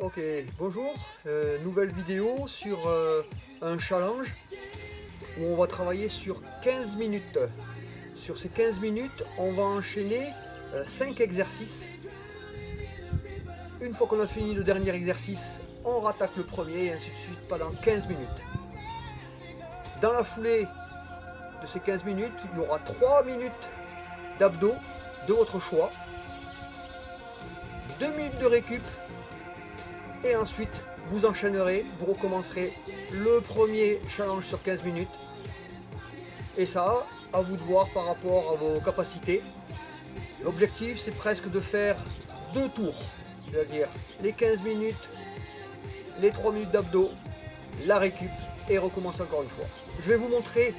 Ok, bonjour, nouvelle vidéo sur un challenge où on va travailler sur 15 minutes. Sur ces 15 minutes, on va enchaîner 5 exercices. Une fois qu'on a fini le dernier exercice, on rattaque le premier et ainsi de suite pendant 15 minutes. Dans la foulée de ces 15 minutes, il y aura 3 minutes d'abdos de votre choix, 2 minutes de récup. Et ensuite, vous enchaînerez, vous recommencerez le premier challenge sur 15 minutes. Et ça, à vous de voir par rapport à vos capacités. L'objectif, c'est presque de faire 2 tours. C'est-à-dire les 15 minutes, les 3 minutes d'abdos, la récup et recommencer encore une fois. Je vais vous montrer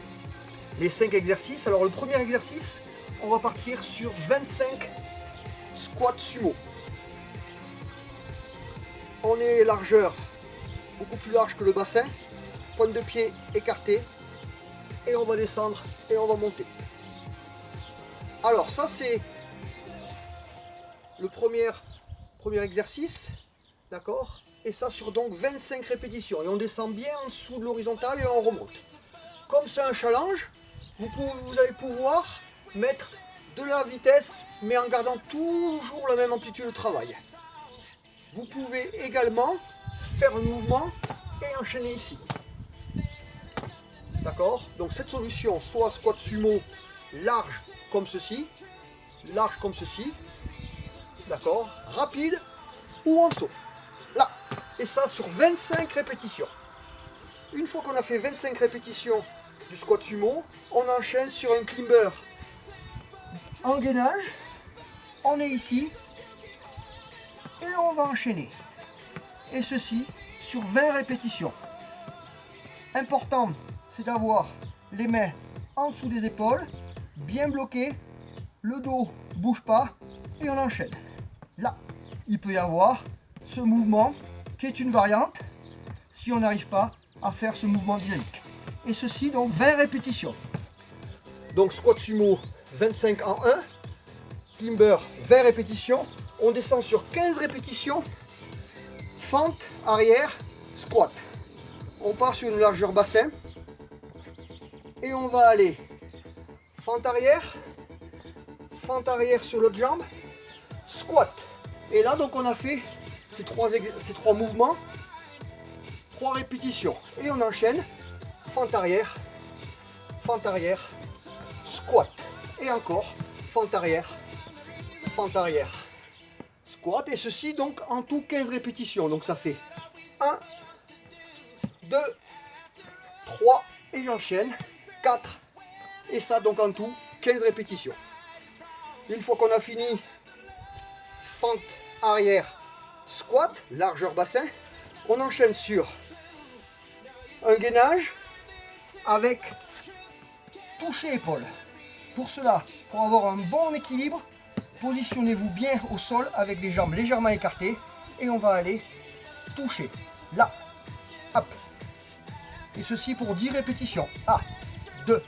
les 5 exercices. Alors le premier exercice, on va partir sur 25 squats sumo. On est largeur, beaucoup plus large que le bassin, pointe de pied écartée, et on va descendre et on va monter. Alors ça c'est le premier exercice, d'accord? Et ça sur donc 25 répétitions, et on descend bien en dessous de l'horizontale et on remonte. Comme c'est un challenge, vous allez pouvoir mettre de la vitesse, mais en gardant toujours la même amplitude de travail. Vous pouvez également faire le mouvement et enchaîner ici. D'accord? Donc cette solution, soit squat sumo large comme ceci, d'accord? Rapide ou en saut. Là. Et ça sur 25 répétitions. Une fois qu'on a fait 25 répétitions du squat sumo, on enchaîne sur un climber en gainage. On est ici. Et on va enchaîner. Et ceci sur 20 répétitions. Important, c'est d'avoir les mains en dessous des épaules, bien bloquées, le dos ne bouge pas, et on enchaîne. Là, il peut y avoir ce mouvement qui est une variante, si on n'arrive pas à faire ce mouvement dynamique. Et ceci, donc 20 répétitions. Donc squat sumo, 25 en 1, climber, 20 répétitions. On descend sur 15 répétitions, fente, arrière, squat. On part sur une largeur bassin et on va aller fente arrière sur l'autre jambe, squat. Et là donc on a fait ces trois mouvements, 3 répétitions. Et on enchaîne fente arrière, squat. Et encore fente arrière, squat, et ceci donc en tout 15 répétitions. Donc ça fait 1, 2, 3 et j'enchaîne 4, et ça donc en tout 15 répétitions. Une fois qu'on a fini fente arrière, squat, largeur bassin, on enchaîne sur un gainage avec toucher épaule. Pour cela, pour avoir un bon équilibre, positionnez-vous bien au sol avec les jambes légèrement écartées et on va aller toucher. Là, hop. Et ceci pour 10 répétitions. 1, 2,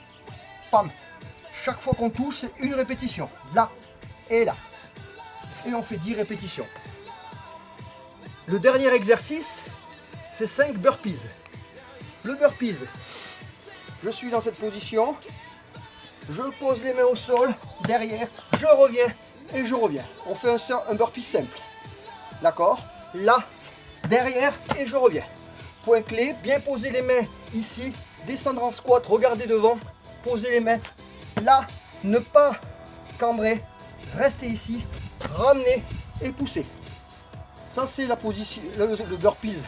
pam. Chaque fois qu'on touche, c'est une répétition. Là et là. Et on fait 10 répétitions. Le dernier exercice, c'est 5 burpees. Le burpees, je suis dans cette position. Je pose les mains au sol, derrière, je reviens et je reviens. On fait un burpee simple. D'accord? Là, derrière et je reviens. Point clé, bien poser les mains ici, descendre en squat, regarder devant, poser les mains. Là, ne pas cambrer, rester ici, ramener et pousser. Ça c'est la position, le burpees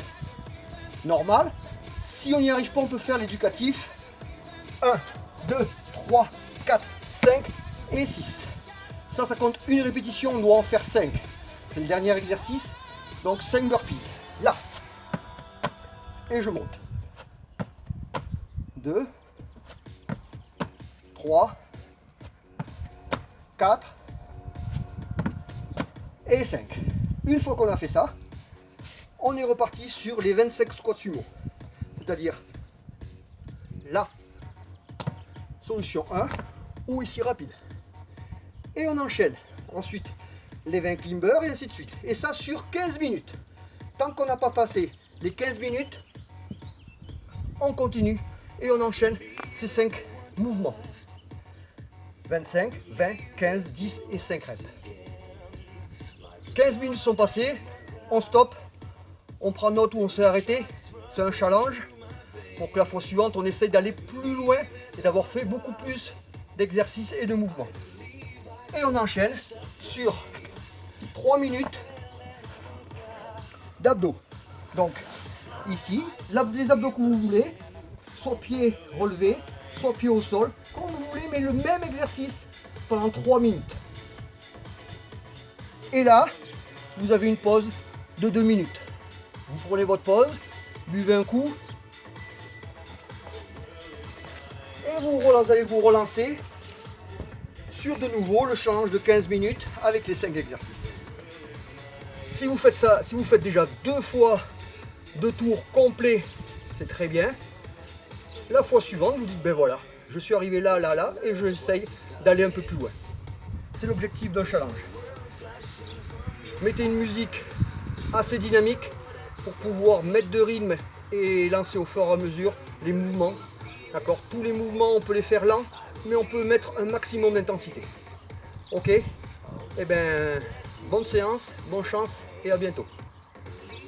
normal. Si on n'y arrive pas, on peut faire l'éducatif. 1, 2, 3, 4, 5 et 6. Ça compte une répétition, on doit en faire 5. C'est le dernier exercice. Donc 5 burpees. Là. Et je monte. 2, 3, 4 et 5. Une fois qu'on a fait ça, on est reparti sur les 25 squats sumo. C'est-à-dire là, solution 1, ou ici rapide. Et on enchaîne ensuite les 20 climbers et ainsi de suite. Et ça sur 15 minutes. tant qu'on n'a pas passé les 15 minutes, on continue et on enchaîne ces 5 mouvements. 25, 20, 15, 10 et 5 reps. 15 minutes sont passées, on stoppe, on prend note où on s'est arrêté, c'est un challenge pour que la fois suivante on essaye d'aller plus loin et d'avoir fait beaucoup plus d'exercices et de mouvements. Et on enchaîne sur 3 minutes d'abdos. Donc ici, les abdos que vous voulez, soit pieds relevés, soit pieds au sol, comme vous voulez, mais le même exercice pendant 3 minutes. Et là, vous avez une pause de 2 minutes. Vous prenez votre pause, buvez un coup, et vous allez vous relancer sur de nouveau le challenge de 15 minutes avec les 5 exercices. Si vous faites ça, si vous faites déjà 2 fois 2 tours complets, c'est très bien. La fois suivante, vous dites, ben voilà, je suis arrivé là, là, là, et j'essaye d'aller un peu plus loin. C'est l'objectif d'un challenge. Mettez une musique assez dynamique pour pouvoir mettre de rythme et lancer au fur et à mesure les mouvements. D'accord ? Tous les mouvements, on peut les faire lents, mais on peut mettre un maximum d'intensité. Ok ? Eh bien, bonne séance, bonne chance et à bientôt.